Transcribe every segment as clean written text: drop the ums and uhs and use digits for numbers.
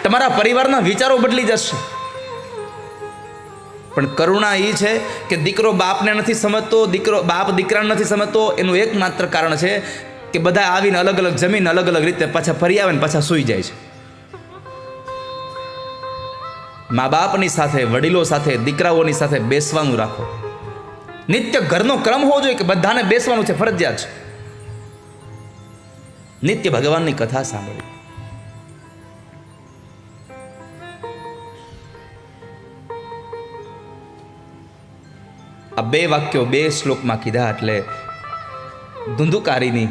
તમારા પરિવારના વિચારો બદલી જશે. પણ કરુણા એ છે કે દીકરો બાપને નથી સમજતો, બાપ દીકરાને નથી સમજતો. એનું એકમાત્ર કારણ છે કે બધા આવીને અલગ અલગ જમીન અલગ અલગ રીતે પાછા ફરી આવે ને પાછા સૂઈ જાય છે. મા બાપની સાથે, વડીલો સાથે, દીકરાઓની સાથે બેસવાનું રાખો. નિત્ય ઘરનો ક્રમ હોવો જોઈએ કે બધાને બેસવાનું છે, ફરજિયાત છે. નિત્ય ભગવાનની કથા સાંભળી. આ 2 વાક્યો 2 શ્લોકમાં કીધા એટલે ધુંધુકારીની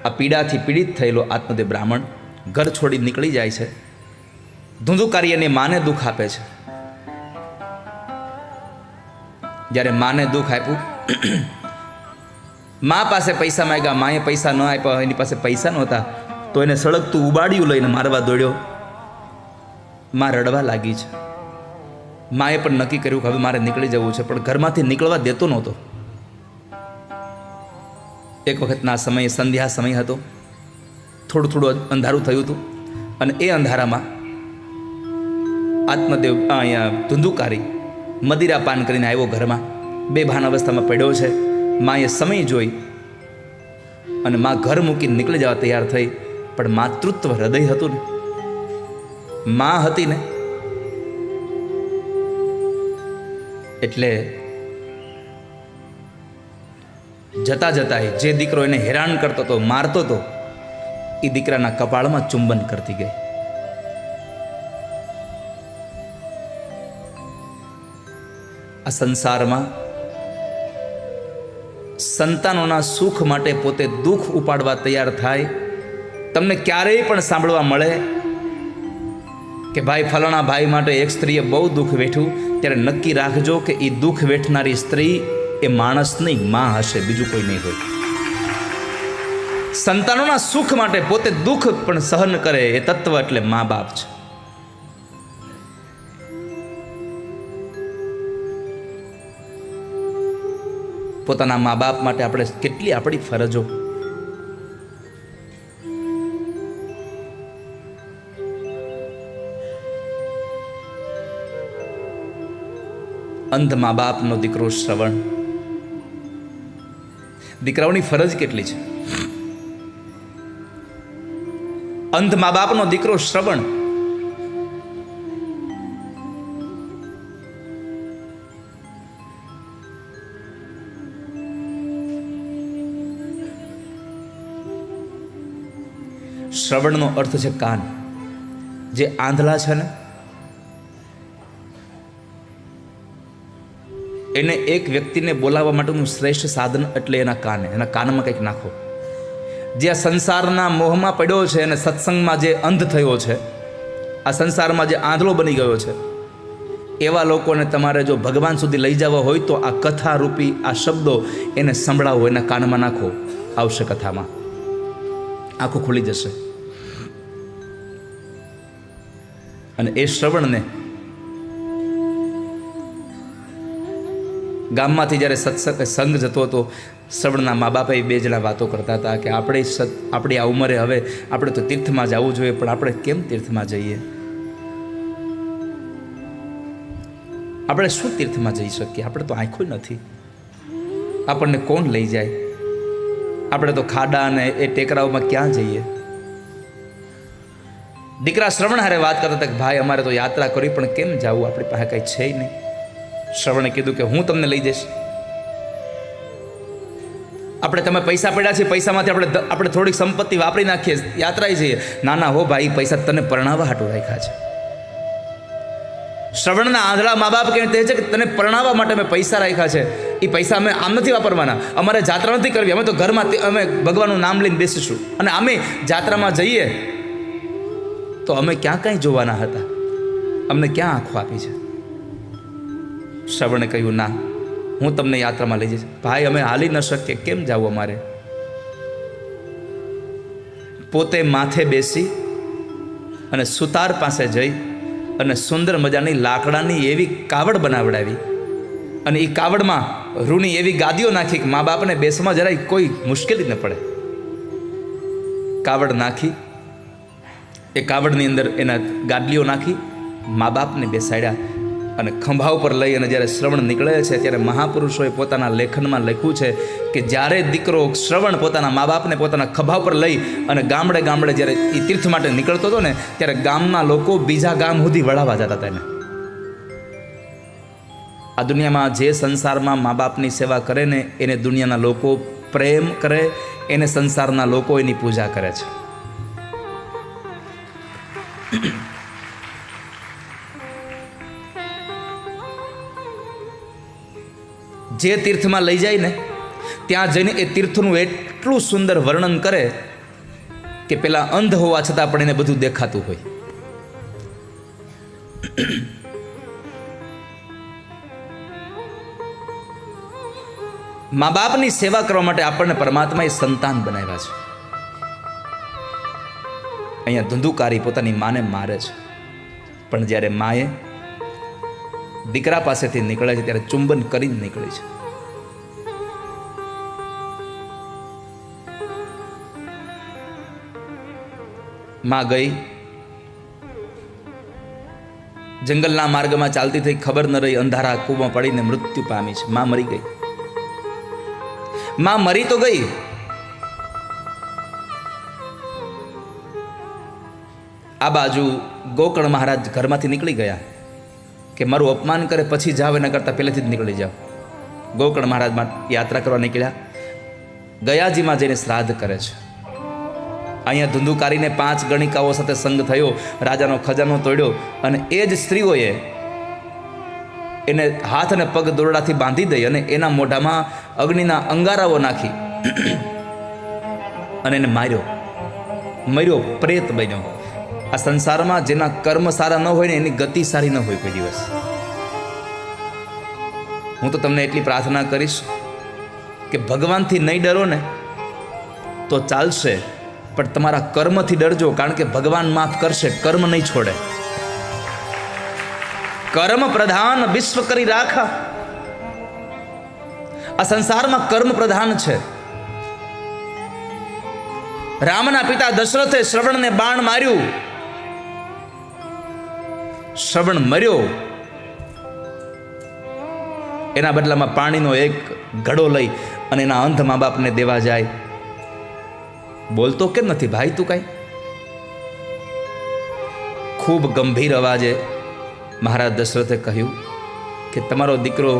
આ પીડાથી પીડિત થયેલો આત્મદેવ બ્રાહ્મણ ઘર છોડી નીકળી જાય છે. ધુંધુકારી એની માને દુઃખ આપે છે. જ્યારે માને દુઃખ આપ્યું, મા પાસે પૈસા માંગ્યા, માએ પૈસા ન આપ્યા, એની પાસે પૈસા નહોતા તો એને સળગતું ઉબાડિયું લઈને મારવા દોડ્યો. મા રડવા લાગી છે. માએ પણ નક્કી કર્યું કે હવે મારે નીકળી જવું છે, પણ ઘરમાંથી નીકળવા દેતો નહોતો. એક વખતના સમયે સંધ્યા સમય હતો, થોડું થોડું અંધારું થયું હતું અને એ અંધારામાં આત્મદેવ અહીંયા ધુંધુકારી મદિરા પાન કરીને આવ્યો ઘરમાં. બેભાન અવસ્થામાં પડ્યો છે. માએ સમય જોઈ અને મા ઘર મૂકીને નીકળી જવા તૈયાર થઈ, પણ માતૃત્વ હૃદય હતું ને, મા હતી ને, એટલે જતા જતા જે દીકરો એને હેરાન કરતો હતો, મારતો હતો, એ દીકરાના કપાળમાં ચુંબન કરતી ગઈ. આ સંસારમાં સંતાનોના સુખ માટે પોતે દુઃખ ઉપાડવા તૈયાર થાય. તમને ક્યારેય પણ સાંભળવા મળે કે ભાઈ ફલાણા ભાઈ માટે એક સ્ત્રીએ બહુ દુઃખ વેઠ્યું, ત્યારે નક્કી રાખજો કે એ દુઃખ વેઠનારી સ્ત્રી એ માણસ નહીં, માં હશે, બીજું કોઈ નહીં હોય. સંતાનોના સુખ માટે પોતે દુઃખ પણ સહન કરે એ તત્વ એટલે મા બાપ છે. પોતાના મા બાપ માટે આપણે કેટલી આપણી ફરજો. અંધ મા બાપનો દીકરો શ્રવણ. દીકરાઓની ફરજ કેટલી છે. અંધ મા બાપનો દીકરો શ્રવણ. શ્રવણનો અર્થ છે કાન. જે આંધળા છે ને એને એક વ્યક્તિને બોલાવવા માટેનું શ્રેષ્ઠ સાધન એટલે એના કાન. એના કાનમાં કંઈક નાખો. જે આ સંસારના મોહમાં પડ્યો છે અને સત્સંગમાં જે અંધ થયો છે, આ સંસારમાં જે આંધળો બની ગયો છે, એવા લોકોને તમારે જો ભગવાન સુધી લઈ જવા હોય તો આ કથા રૂપી આ શબ્દો એને સંભળાવો, એના કાનમાં નાખો. આવશે કથામાં, આંખો ખુલી જશે. અને એ શ્રવણને ગામમાંથી જ્યારે સંઘ જતો હતો, શ્રવણના મા બાપે 2 જણા વાતો કરતા હતા કે આપણી આ ઉંમરે હવે આપણે તો તીર્થમાં જવું જોઈએ, પણ આપણે કેમ તીર્થમાં જઈએ? આપણે શું તીર્થમાં જઈ શકીએ? આપણે તો આંખો નથી. આપણને કોણ લઈ જાય? આપણે તો ખાડા અને એ ટેકરાઓમાં ક્યાં જઈએ? દીકરા શ્રવણ હારે વાત કરતા હતા કે ભાઈ અમારે તો યાત્રા કરવી, પણ કેમ જવું? આપણી પાસે કંઈ છે નહીં. શ્રવણે કીધું કે હું તમને લઈ જઈશ. આપણે તમે પૈસા પડ્યા છે, પૈસામાંથી આપણે થોડીક સંપત્તિ વાપરી નાખીએ, યાત્રાએ જઈએ. ના ના હો ભાઈ, પૈસા તને પરણાવવા હાટું રાખ્યા છે. શ્રવણના આંધળા મા બાપ કહે છે કે તને પરણાવવા માટે અમે પૈસા રાખ્યા છે. એ પૈસા અમે આમ નથી વાપરવાના, અમારે જાત્રા નથી કરવી, અમે તો ઘરમાં અમે ભગવાનનું નામ લઈને બેસીશું. અને અમે જાત્રામાં જઈએ તો અમે ક્યાં કાંઈ જોવાના હતા? અમને ક્યાં આંખો આપી છે? શ્રવણે કહ્યું ના, હું તમને યાત્રામાં લઈ જઈશ. ભાઈ અમે હાલી ન શકીએ, કેમ જાવું અમારે? પોતે માથે બેસી અને સુતાર પાસે જઈ અને સુંદર મજાની લાકડાની એવી કાવડ બનાવડાવી અને એ કાવડમાં રૂની એવી ગાદીઓ નાખી કે મા બાપને બેસવામાં જરાય કોઈ મુશ્કેલી ન પડે. કાવડ નાખી એ કાવડની અંદર એના ગાદલીઓ નાખી મા બાપને બેસાડ્યા અને ખંભા ઉપર લઈ અને જ્યારે શ્રવણ નીકળે છે ત્યારે મહાપુરુષોએ પોતાના લેખનમાં લખ્યું છે કે જ્યારે દીકરો શ્રવણ પોતાના મા બાપને પોતાના ખભા ઉપર લઈ અને ગામડે ગામડે જ્યારે એ તીર્થ માટે નીકળતો હતો ને ત્યારે ગામના લોકો બીજા ગામ સુધી વળાવવા જતા હતા એને. આ દુનિયામાં જે સંસારમાં મા બાપની સેવા કરે ને એને દુનિયાના લોકો પ્રેમ કરે, એને સંસારના લોકો એની પૂજા કરે છે. જે તીર્થમાં લઈ જાય ને ત્યાં જઈને એ તીર્થનું એટલું સુંદર વર્ણન કરે કે પેલા અંધ હોવા છતાં પણ એને બધું દેખાતું હોય. મા બાપની સેવા કરવા માટે આપણને પરમાત્માએ સંતાન બનાવ્યા છે. અહીંયા ધુંધુકારી પોતાની માને મારે છે, પણ જ્યારે માએ દીકરા પાસેથી નીકળે છે ત્યારે ચુંબન કરીને નીકળે છે. માં ગઈ, જંગલના માર્ગમાં ચાલતી થઈ, ખબર ન રહી, અંધારા કૂવામાં પડીને મૃત્યુ પામી છે. માં મરી ગઈ. માં મરી તો ગઈ, આ બાજુ ગોકર્ણ મહારાજ ઘરમાંથી નીકળી ગયા કે મારું અપમાન કરે પછી જાવ, એના કરતાં પહેલેથી જ નીકળી જાવ. ગોકર્ણ મહારાજમાં યાત્રા કરવા નીકળ્યા, ગયાજીમાં જઈને શ્રાદ્ધ કરે છે. અહીંયા ધુંધુકારીને 5 ગણિકાઓ સાથે સંગ થયો, રાજાનો ખજાનો તોડ્યો અને એ જ સ્ત્રીઓએ એને હાથ અને પગ દોરડાથી બાંધી દઈ અને એના મોઢામાં અગ્નિના અંગારાઓ નાખી અને એને મર્યો, પ્રેત બન્યો. આ સંસારમાં જેના કર્મ સારા ન હોય ને એની ગતિ સારી ન હોય કોઈ દિવસ. હું તો તમને એટલી પ્રાર્થના કરીશ કે ભગવાનથી નહીં ડરો ને તો ચાલશે, પણ તમારા કર્મથી ડરજો, કારણ કે ભગવાન માફ કરશે, કર્મ નહીં છોડે. કર્મ પ્રધાન વિશ્વ કરી રાખા. આ સંસારમાં કર્મ પ્રધાન છે. રામના પિતા દશરથે શ્રવણને બાણ માર્યું, શ્રવણ મર્યો, એના બદલામાં પાણીનો એક ઘડો લઈ અને એના અંધ મા બાપને દેવા જાય. બોલતો કેમ નથી ભાઈ તું કાંઈ? ખૂબ ગંભીર અવાજે મહારાજ દશરથે કહ્યું કે તમારો દીકરો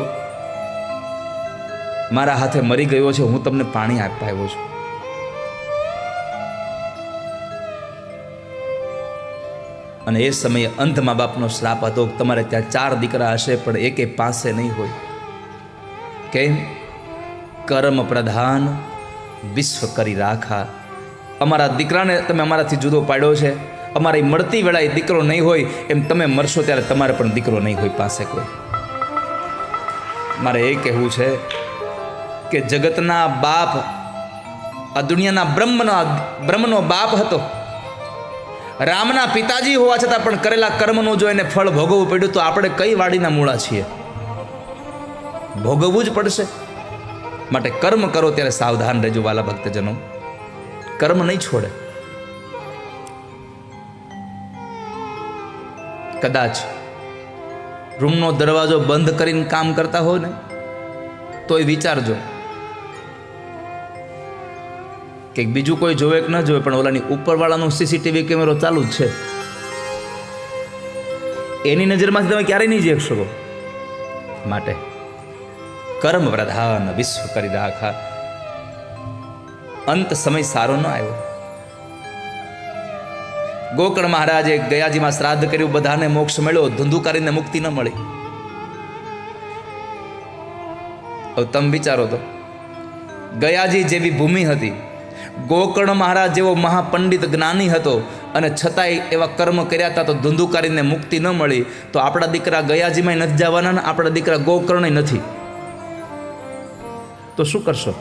મારા હાથે મરી ગયો છે, હું તમને પાણી આપવા આવ્યો છું. અને એ સમયે અંધ મા બાપનો શ્રાપ હતો, તમારે ત્યાં 4 દીકરા હશે પણ એકે પાસે નહીં હોય. કેમ? કર્મ પ્રધાન વિશ્વ કરી રાખા. અમારા દીકરાને તમે અમારાથી જુદો પાડ્યો છે, અમારી મળતી વેળાએ દીકરો નહીં હોય, એમ તમે મરશો ત્યારે તમારે પણ દીકરો નહીં હોય પાસે કોઈ. મારે એ કહેવું છે કે જગતના બાપ, આ દુનિયાના બ્રહ્મનો બાપ હતો, રામના પિતાજી હોવા છતાં પણ કરેલા કર્મનું જો એને ફળ ભોગવવું પડ્યું તો આપણે કઈ વાડીના મૂળા છીએ? ભોગવવું જ પડશે. માટે કર્મ કરો ત્યારે સાવધાન રહેજો વાલા ભક્તજનો, કર્મ નહીં છોડે. કદાચ રૂમનો દરવાજો બંધ કરીને કામ કરતા હો ને તો એ વિચારજો કે બીજું કોઈ જોવે કે ન જોવે, પણ ઓલાની ઉપરવાળાનો સીસીટીવી કેમેરો ચાલુ જ છે, એની નજરમાંથી તમે ક્યારેય નહીં જઈ શકો. માટે કર્મ પ્રધાન વિશ્વ કરી રાખા. અંત સમય સારો ન આવ્યો. ગોકર્ણ મહારાજે ગયાજીમાં શ્રાદ્ધ કર્યું, બધાને મોક્ષ મળ્યો, ધુંધુકારીને મુક્તિ ન મળી. હવે તમે વિચારો તો, ગયાજી જેવી ભૂમિ હતી, ગોકર્ણ મહારાજ જેવો મહાપંડિત જ્ઞાની હતો, અને છતાંય એવા કર્મ કર્યા હતા તો ધુંધુકારીને મુક્તિ ન મળી. તો આપણા દીકરા ગયાજીમાં નથી જવાના ને આપણા દીકરા ગોકર્ણ નથી, તો શું કરશો?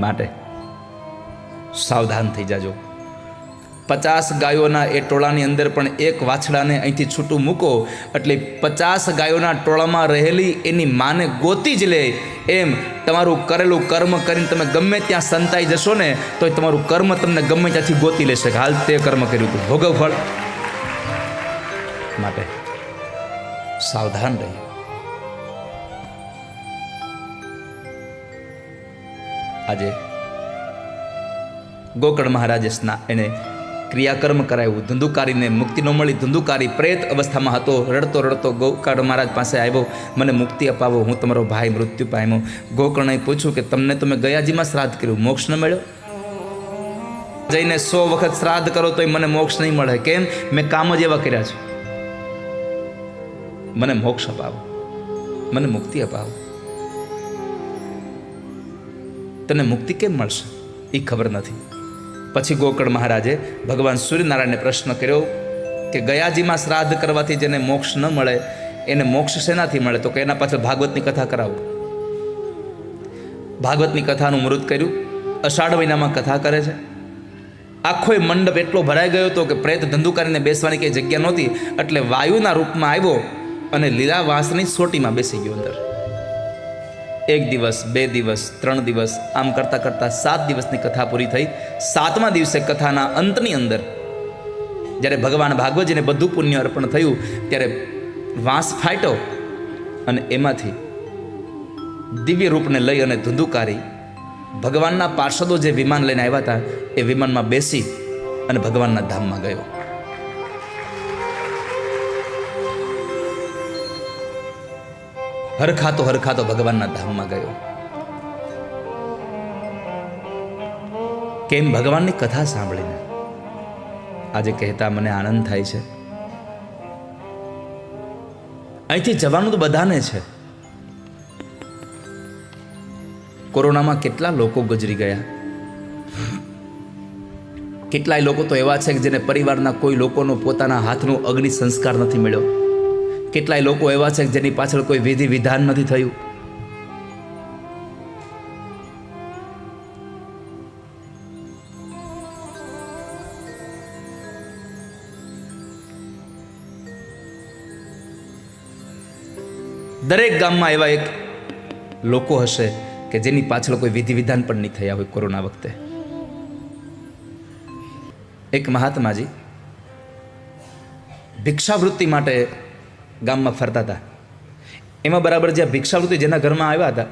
માટે સાવધાન થઈ જાજો. 50 ગાયોના એ ટોળાની અંદર પણ એક વાછડાને અહીંથી છૂટું મૂકો એટલે 50 ગાયોના ટોળામાં રહેલી એની માને ગોતી જ લે. એમ તમારું કરેલું કર્મ કરીને તમે ગમે ત્યાં સંતાઈ જશો ને તો તમારું કર્મ તમને ગમે ત્યાંથી ગોતી લેશે કે હાલ તે કર્મ કર્યું હતું, ભોગવ ફળ. માટે સાવધાન રહીએ. આજે ગોકર્ણ મહારાજે એને ક્રિયાકર્મ કરાવ્યું. ધુંધુકારીને મુક્તિ ન મળી. ધુંધુકારી પ્રેત અવસ્થામાં હતો. રડતો રડતો ગોકર્ણ મહારાજ પાસે આવ્યો, મને મુક્તિ અપાવો, હું તમારો ભાઈ મૃત્યુ પામ્યો. ગોકર્ણે પૂછ્યું કે તમને તમે ગયાજીમાં શ્રાદ્ધ કર્યું, મોક્ષ ન મળ્યો? જઈને 100 વખત શ્રાદ્ધ કરો તો મને મોક્ષ નહીં મળે. કેમ? મેં કામ જ એવા કર્યા છે. મને મોક્ષ અપાવો, મને મુક્તિ અપાવો. તને મુક્તિ કેમ મળશે એ ખબર નથી. પછી ગોકર્ણ મહારાજે ભગવાન સૂર્યનારાયણને પ્રશ્ન કર્યો કે ગયાજીમાં શ્રાદ્ધ કરવાથી જેને મોક્ષ ન મળે એને મોક્ષ શેનાથી મળે? તો કે એના પાછળ ભાગવતની કથા કરાવો. ભાગવતની કથાનું મૃત કર્યું. અષાઢ મહિનામાં કથા કરે છે. આખો મંડપ એટલો ભરાઈ ગયો હતો કે પ્રેત ધંધુકારીને બેસવાની કંઈ જગ્યા નહોતી. એટલે વાયુના રૂપમાં આવ્યો અને લીલા વાંસની સોટીમાં બેસી ગયો અંદર. 1 દિવસ, 2 દિવસ, 3 દિવસ, આમ કરતાં કરતાં 7 દિવસની કથા પૂરી થઈ. 7મા દિવસે કથાના અંતની અંદર જ્યારે ભગવાન ભાગવતજીને બધું પુણ્ય અર્પણ થયું ત્યારે વાંસ ફાટ્યો અને એમાંથી દિવ્ય રૂપને લઈ અને ધુંધુકારી ભગવાનના પાર્ષદો જે વિમાન લઈને આવ્યા હતા એ વિમાનમાં બેસી અને ભગવાનના ધામમાં ગયો. હરખાતો ભગવાનના ધામમાં ગયો. કેમ? ભગવાનની કથા સાંભળીને. આજે કહેતા મને આનંદ થાય છે. અહીંથી જવાનું તો બધાને છે. કોરોનામાં કેટલા લોકો ગુજરી ગયા. કેટલાય લોકો તો એવા છે કે જેને પરિવારના કોઈ લોકોનો પોતાના હાથનો અગ્નિ સંસ્કાર નથી મળ્યો. કેટલાય લોકો એવા છે કે જેની પાછળ કોઈ વિધિ વિધાન નથી થયું. દરેક ગામમાં એવા એક લોકો હશે કે જેની પાછળ કોઈ વિધિ વિધાન પણ નહીં થયા હોય. કોરોના વખતે એક મહાત્માજી ભિક્ષાવૃત્તિ માટે ગામમાં ફરતા હતા. એમાં બરાબર જ્યાં ભિક્ષાવૃત્તિ જેના ઘરમાં આવ્યા હતા,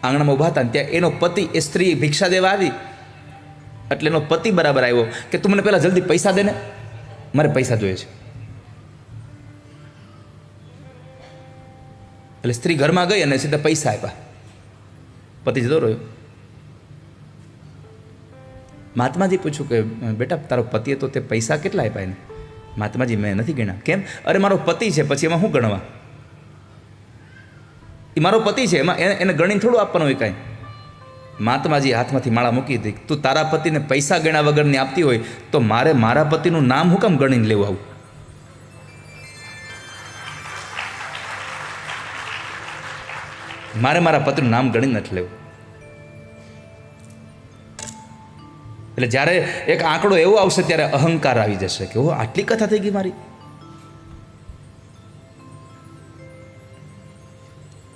આંગણામાં ઊભા હતા, ત્યાં એનો પતિ, એ સ્ત્રી ભિક્ષા દેવા આવી એટલે એનો પતિ બરાબર આવ્યો કે તું મને પહેલાં જલ્દી પૈસા દે ને, મારે પૈસા જોઈએ છે. એટલે સ્ત્રી ઘરમાં ગઈ અને સીધા પૈસા આપ્યા. પતિ જતો રહ્યો. મહાત્માજી પૂછ્યું કે બેટા તારો પતિએ તો તે પૈસા કેટલા આપ્યા એને? મહાત્માજી મેં નથી ગણ્યા. કેમ? અરે મારો પતિ છે, પછી એમાં શું ગણવા? એ મારો પતિ છે, એમાં એને ગણીને થોડું આપવાનું હોય કાંઈ. મહાત્માજી હાથમાંથી માળા મૂકી હતી. તું તારા પતિને પૈસા ગણ્યા વગરની આપતી હોય તો મારે મારા પતિનું નામ હું કેમ ગણીને લેવું આવું? મારે મારા પતિનું નામ ગણીને નથી લેવું. એટલે જ્યારે એક આંકડો એવો આવશે ત્યારે અહંકાર આવી જશે કે ઓ આટલી કથા થઈ ગઈ મારી.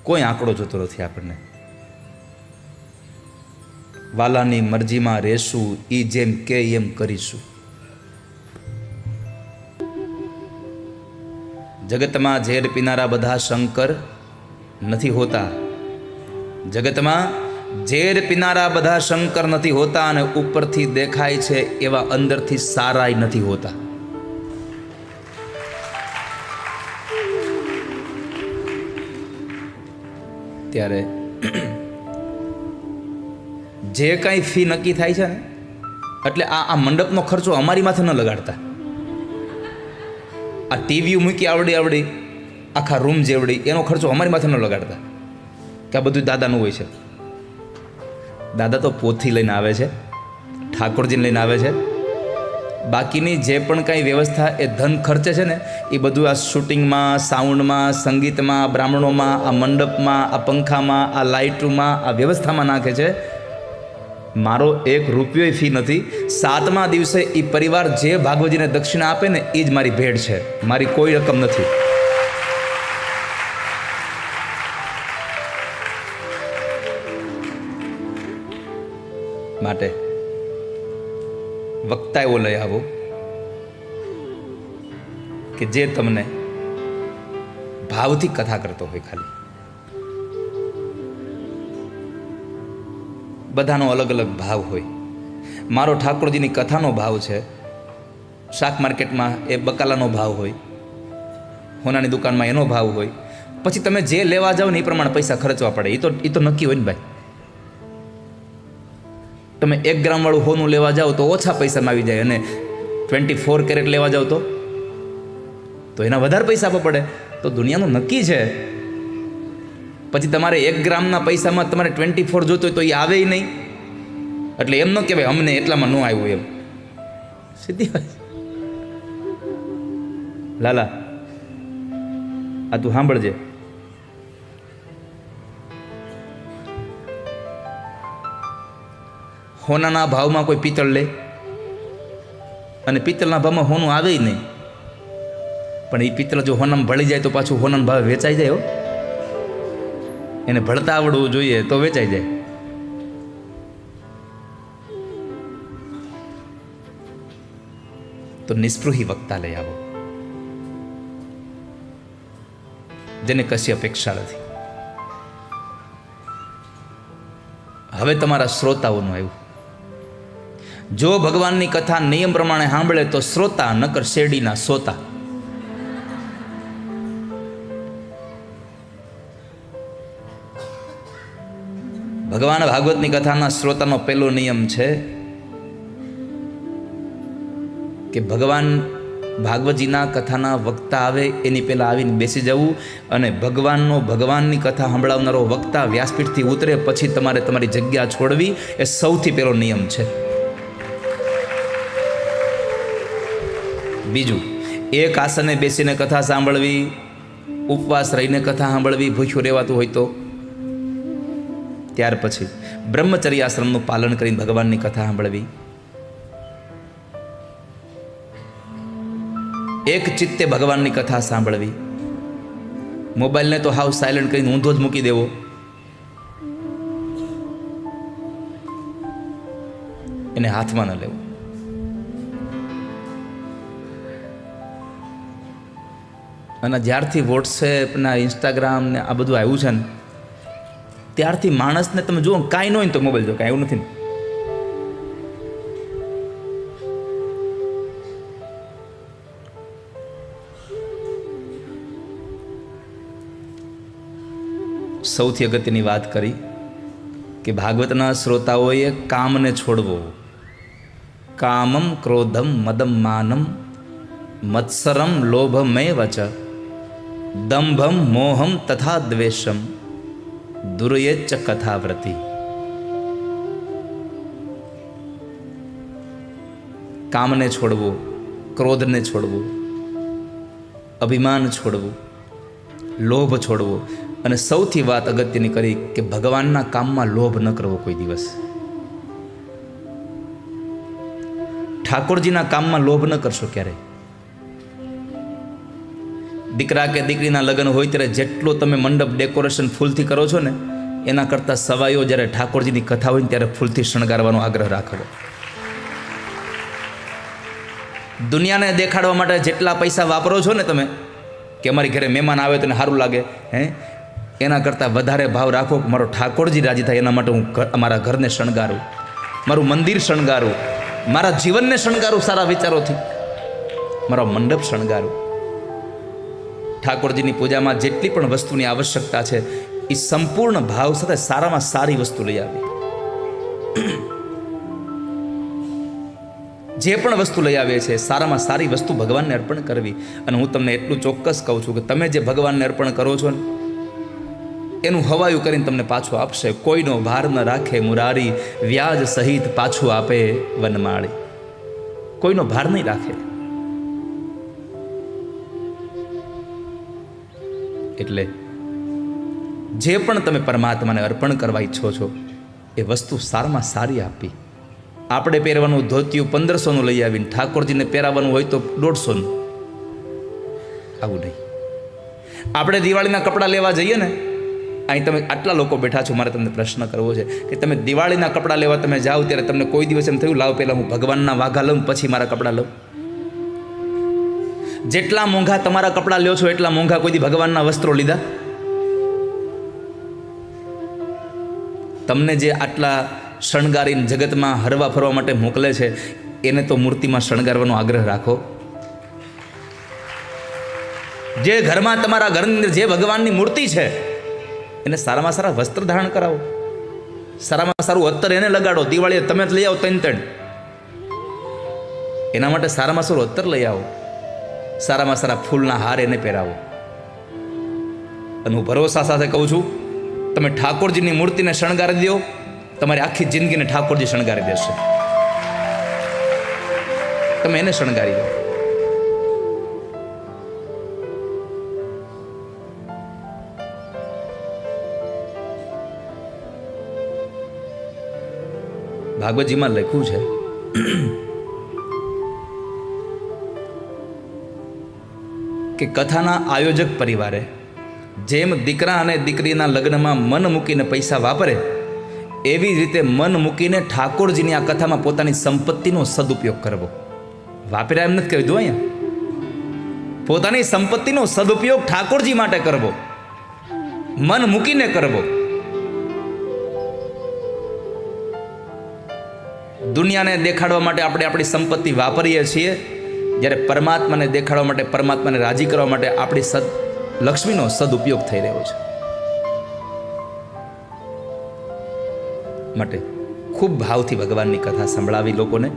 કોઈ આંકડો જોતો નથી આપણને. વાલાની મરજીમાં રહેશું, ઈ જેમ કે એમ કરીશું. જગતમાં ઝેર પીનારા બધા શંકર નથી હોતા. જગતમાં ઝેર પીનારા બધા શંકર નથી હોતા અને ઉપરથી દેખાય છે એવા અંદરથી સારાય નથી હોતા. ત્યારે જે કાંઈ ફી નક્કી થાય છે ને, એટલે આ મંડપનો ખર્ચો અમારી માથે ન લગાડતા. આ ટીવી મૂકી આવડી આખા રૂમ જેવડી એનો ખર્ચો અમારી માથે ન લગાડતા કે આ બધું દાદાનું હોય છે. દાદા તો પોથી લઈને આવે છે, ઠાકોરજીને લઈને આવે છે. બાકીની જે પણ કાંઈ વ્યવસ્થા એ ધન ખર્ચે છે ને એ બધું આ શૂટિંગમાં, સાઉન્ડમાં, સંગીતમાં, બ્રાહ્મણોમાં, આ મંડપમાં, આ પંખામાં, આ લાઇટોમાં, આ વ્યવસ્થામાં નાખે છે. મારો 1 રૂપિયો ફી નથી. 7મા દિવસે એ પરિવાર જે ભાગવતજીને દક્ષિણા આપે ને એ જ મારી ભેટ છે, મારી કોઈ રકમ નથી. માટે વક્તા એવો લઈ આવો કે જે તમને ભાવથી કથા કરતો હોય. ખાલી બધાનો અલગ અલગ ભાવ હોય. મારો ઠાકોરજીની કથાનો ભાવ છે, શાક માર્કેટમાં એ બકાલાનો ભાવ હોય, હોનાની દુકાનમાં એનો ભાવ હોય. પછી તમે જે લેવા જાઓ ને એ પ્રમાણે પૈસા ખર્ચવા પડે. એ તો નક્કી હોય ને ભાઈ. તમે 1 ગ્રામ વાળું હોનું લેવા જાઓ તો ઓછા પૈસામાં આવી જાય, અને 24 કેરેટ લેવા જાઓ તો એના વધારે પૈસા આપવા પડે. તો દુનિયાનું નક્કી છે. પછી તમારે 1 ગ્રામના પૈસામાં તમારે 24 જોતો હોય તો એ આવે નહીં. એટલે એમ ન કહેવાય અમને એટલામાં ન આવ્યું એમ. સીધી વાત. લાલા આ તું સાંભળજે. હોનાના ભાવમાં કોઈ પિત્તળ લે અને પિત્તળના ભાવમાં હોનું આવે નહીં. પણ એ પિત્તળ જો હોનામાં ભળી જાય તો પાછું હોનાના ભાવે વેચાઈ જાય. એને ભળતા આવડવું જોઈએ તો વેચાઈ જાય. તો નિસ્પૃહી વક્તા લઈ આવો, જેને કશી અપેક્ષા નથી. હવે તમારા શ્રોતાઓનું આવ્યું. જો ભગવાનની કથા નિયમ પ્રમાણે સાંભળે તો શ્રોતા, નકર શેરડીના સોતા. ભગવાન ભાગવતની કથાના શ્રોતાનો પહેલો નિયમ છે કે ભગવાન ભાગવતજીના કથાના વક્તા આવે એની પહેલાં આવીને બેસી જવું, અને ભગવાનની કથા સંભળાવનારો વક્તા વ્યાસપીઠથી ઉતરે પછી તમારે તમારી જગ્યા છોડવી. એ સૌથી પહેલો નિયમ છે. બીજું, એક આસને બેસીને કથા સાંભળવી, ઉપવાસ રહીને કથા સાંભળવી, ભૂખ્યું રહેવાતું હોય તો. ત્યાર પછી બ્રહ્મચર્ય આશ્રમનું પાલન કરીને ભગવાનની કથા સાંભળવી. એક ચિત્તે ભગવાનની કથા સાંભળવી. મોબાઈલને તો હાવ સાયલન્ટ કરીને ઊંધો જ મૂકી દેવો. એને હાથમાં ન લેવો. અને જ્યારથી વોટ્સએપ ને ઇન્સ્ટાગ્રામ ને આ બધું આવ્યું છે ને ત્યારથી માણસને તમે જુઓ કાંઈ ન હોય ને તો મોબાઈલ જો, કાંઈ એવું નથી ને. સૌથી અગત્યની વાત કરી કે ભાગવતના શ્રોતાઓએ કામને છોડવો. કામમ ક્રોધમ મદમ માનમ મત્સરમ લોભમેવ ચ દંભમ મોહમ તથા દ્વેષમ દુર્યેચ્ચ કથાવ્રતિ. કામને છોડવું, ક્રોધને છોડવું, અભિમાન છોડવું, લોભ છોડવો, અને સૌથી વાત અગત્યની કરી કે ભગવાનના કામમાં લોભ ન કરવો કોઈ દિવસ. ઠાકોરજીના કામમાં લોભ ન કરશો ક્યારેય. દીકરા કે દીકરીના લગ્ન હોય ત્યારે જેટલો તમે મંડપ ડેકોરેશન ફૂલથી કરો છો ને એના કરતાં સવાઈઓ જ્યારે ઠાકોરજીની કથા હોય ને ત્યારે ફૂલથી શણગારવાનો આગ્રહ રાખવો. દુનિયાને દેખાડવા માટે જેટલા પૈસા વાપરો છો ને તમે કે અમારી ઘરે મહેમાન આવે તો સારું લાગે, એના કરતાં વધારે ભાવ રાખો કે મારો ઠાકોરજી રાજી થાય એના માટે હું મારા ઘરને શણગારું, મારું મંદિર શણગારું, મારા જીવનને શણગારું સારા વિચારોથી, મારો મંડપ શણગારું. ઠાકોરજીની પૂજામાં જેટલી પણ વસ્તુની આવશ્યકતા છે એ સંપૂર્ણ ભાવ સાથે સારામાં સારી વસ્તુ લઈ આવી. જે પણ વસ્તુ લઈ આવે છે સારામાં સારી વસ્તુ ભગવાનને અર્પણ કરવી. અને હું તમને એટલું ચોક્કસ કહું છું કે તમે જે ભગવાનને અર્પણ કરો છો ને એનું હવાયું કરીને તમને પાછું આપશે. કોઈનો ભાર ન રાખે મુરારી, વ્યાજ સહિત પાછું આપે વનમાળી. કોઈનો ભાર નહીં રાખે. એટલે જે પણ તમે પરમાત્માને અર્પણ કરવા ઈચ્છો છો એ વસ્તુ સારામાં સારી આપી. આપણે પહેરવાનું ધોતિયું 1500નું લઈ આવીને ઠાકોરજીને પહેરાવાનું હોય તો 150નું. આવું નહીં. આપણે દિવાળીના કપડાં લેવા જઈએ ને, અહીં તમે આટલા લોકો બેઠા છો, મારે તમને પ્રશ્ન કરવો છે કે તમે દિવાળીના કપડાં લેવા તમે જાઓ ત્યારે તમને કોઈ દિવસ એમ થયું લાવ પહેલાં હું ભગવાનના વાઘા લઉં પછી મારા કપડાં લઉં? જેટલા મોંઘા તમારા કપડાં લ્યો છો એટલા મોંઘા કોઈ દી ભગવાનના વસ્ત્રો લીધા? તમને જે આટલા શણગારીને જગતમાં હરવા ફરવા માટે મોકલે છે એને તો મૂર્તિમાં શણગારવાનો આગ્રહ રાખો. જે ઘરમાં તમારા ઘરની અંદર જે ભગવાનની મૂર્તિ છે એને સારામાં સારા વસ્ત્ર ધારણ કરાવો, સારામાં સારું અત્તર એને લગાડો. દિવાળીએ તમે જ લઈ આવો 3 એના માટે સારામાં સારું અત્તર લઈ આવો, સારામાં સારા ફૂલના હાર એને પહેરાવો. અને હું ભરોસા સાથે કહું છું, તમે ઠાકોરજીની મૂર્તિને શણગારી દો, તમારી આખી જિંદગીને ઠાકોરજી શણગારી દેશે. તમે એને શણગારી દો. ભાગવતજીમાં લખ્યું છે કે કથાના આયોજક પરિવારે જેમ દીકરા અને દીકરીના લગ્નમાં મન મૂકીને પૈસા વાપરે એવી રીતે મન મૂકીને ઠાકોરજીની આ કથામાં પોતાની સંપત્તિનો સદુપયોગ કરવો. વાપર્યા એમ નથી કહી દઉં, અહીંયા પોતાની સંપત્તિનો સદુપયોગ ઠાકોરજી માટે કરવો, મન મૂકીને કરવો. દુનિયાને દેખાડવા માટે આપણે આપણી સંપત્તિ વાપરીએ છીએ, જ્યારે પરમાત્માને દેખાડવા માટે, પરમાત્માને રાજી કરવા માટે આપણી લક્ષ્મીનો સદુપયોગ થઈ રહ્યો છે. માટે ખૂબ ભાવથી ભગવાનની કથા સંભળાવી, લોકોને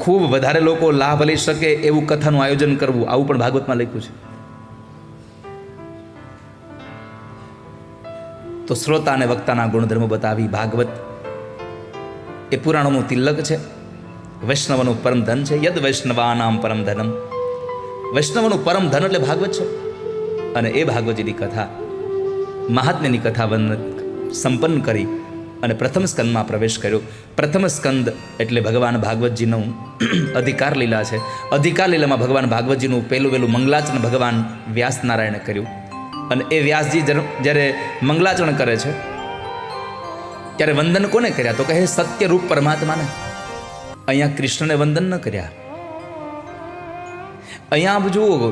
ખૂબ વધારે લોકો લાભ લઈ શકે એવું કથાનું આયોજન કરવું, આવું પણ ભાગવતમાં લખ્યું છે. તો શ્રોતા અને વક્તાના ગુણધર્મો બતાવી ભાગવત એ પુરાણોનું તિલક છે, વૈષ્ણવનું પરમ ધન છે. યદ વૈષ્ણવાનામ પરમ ધનમ, વૈષ્ણવનું પરમ ધન એટલે ભાગવત છે. અને એ ભાગવતજીની કથા, મહાત્મ્યની કથા સંપન્ન કરી અને પ્રથમ સ્કંદમાં પ્રવેશ કર્યો. પ્રથમ સ્કંદ એટલે ભગવાન ભાગવતજીનું અધિકાર લીલા છે. અધિકાર લીલામાં ભગવાન ભાગવતજીનું પહેલું મંગલાચરણ ભગવાન વ્યાસ નારાયણે કર્યું. અને એ વ્યાસજી જ્યારે મંગલાચરણ કરે છે ત્યારે વંદન કોને કર્યા? તો કહે સત્યરૂપ પરમાત્માને. અહીંયા કૃષ્ણને વંદન ન કર્યા. અહીંયા આપ જુઓ,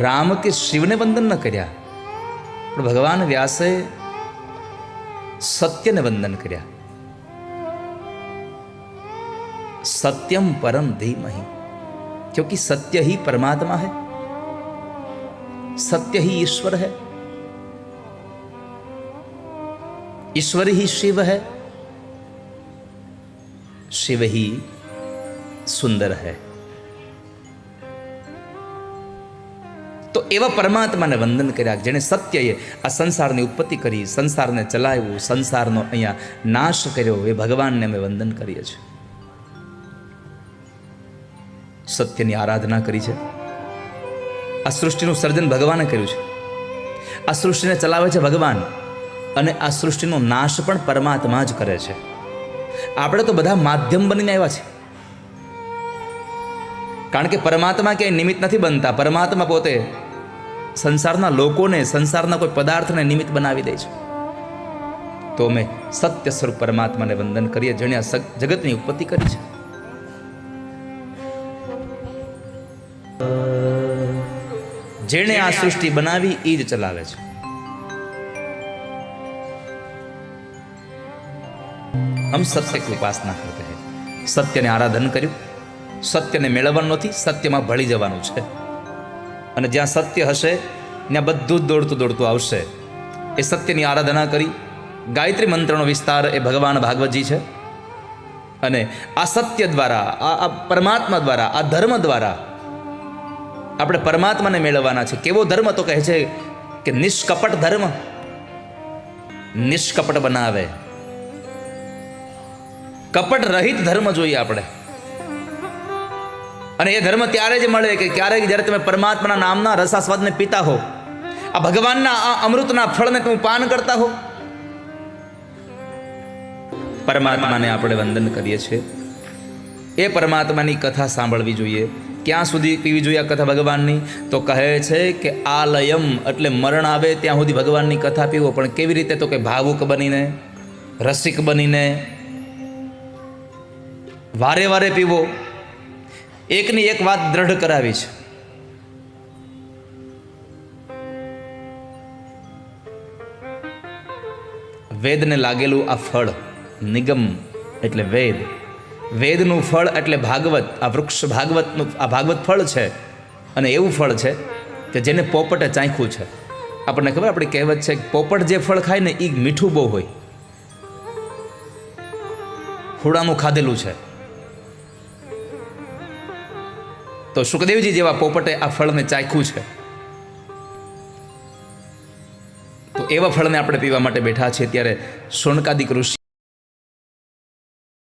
રામ કે શિવને વંદન ન કર્યા, પણ ભગવાન વ્યાસે સત્યને વંદન કર્યા. सत्यम परम धीमहि, क्योंकि सत्य ही परमात्मा है, सत्य ही ईश्वर है, ईश्वर ही शिव है, शिव ही सुंदर है. તો એવા પરમાત્માને વંદન કર્યા જેણે સત્યએ આ સંસારની ઉત્પત્તિ કરી, સંસારને ચલાવ્યું, સંસારનો અહીંયા નાશ કર્યો. એ ભગવાનને અમે વંદન કરીએ છીએ. સત્યની આરાધના કરી છે. આ સૃષ્ટિનું સર્જન ભગવાને કર્યું છે. આ સૃષ્ટિને ચલાવે છે ભગવાન, અને આ સૃષ્ટિનો નાશ પણ પરમાત્મા જ કરે છે. આપણે તો બધા માધ્યમ બનીને આવ્યા છે. કારણ કે પરમાત્મા ક્યાંય નિમિત્ત નથી બનતા. પરમાત્મા પોતે સંસારના લોકોને, સંસારના કોઈ પદાર્થને નિમિત્ત બનાવી દે છે. તો અમે સત્ય સ્વરૂપ પરમાત્માને વંદન કરીએ, જેણે આ જગતની ઉત્પત્તિ કરી છે. જેણે આ સૃષ્ટિ બનાવી એ જ ચલાવે છે. હમ સત્ય की उपासना करते हैं. સત્યને આરાધન કર્યું. સત્યને મેળવવાનું નથી, સત્યમાં ભળી જવાનું છે. અને જ્યાં સત્ય હશે ત્યાં બધું જ દોડતું દોડતું આવશે. એ સત્યની આરાધના કરી. ગાયત્રી મંત્રનો વિસ્તાર એ ભગવાન ભાગવતજી છે. અને આ સત્ય દ્વારા, આ પરમાત્મા દ્વારા, આ ધર્મ દ્વારા આપણે પરમાત્માને મેળવવાના છે. કેવો ધર્મ? તો કહે છે કે નિષ્કપટ ધર્મ, નિષ્કપટ બનાવે. કપટ રહિત ધર્મ જોઈએ આપણે. અને એ ધર્મ ત્યારે જ મળે કે ક્યારેક જ્યારે તમે પરમાત્માના નામના રસાસ્વાદને પીતા હો, આ ભગવાનના આ અમૃતના ફળને તમે પાન કરતા હો, પરમાત્માને આપણે વંદન કરીએ છીએ. એ પરમાત્માની કથા સાંભળવી જોઈએ. ક્યાં સુધી પીવી જોઈએ આ કથા ભગવાનની? તો કહે છે કે આલયમ એટલે મરણ આવે ત્યાં સુધી ભગવાનની કથા પીવો. પણ કેવી રીતે? તો કે ભાવુક બનીને, રસિક બનીને, વારે વારે પીવો. એકની એક વાત દ્રઢ કરાવી છે. વેદને લાગેલું આ ફળ, નિગમ એટલે વેદ, વેદનું ફળ એટલે ભાગવત. આ વૃક્ષ ભાગવતનું, આ ભાગવત ફળ છે. અને એવું ફળ છે કે જેને પોપટે ચાખ્યું છે. આપણને ખબર, આપણી કહેવત છે કે પોપટ જે ફળ ખાય ને એ મીઠું બહુ હોય. હુડાનું ખાધેલું છે. તો સુખદેવજી જેવા પોપટે આ ફળને ચાખ્યું છે. તો એવા ફળને આપણે પીવા માટે બેઠા છીએ. ત્યારે શૌનકાદિક ઋષિ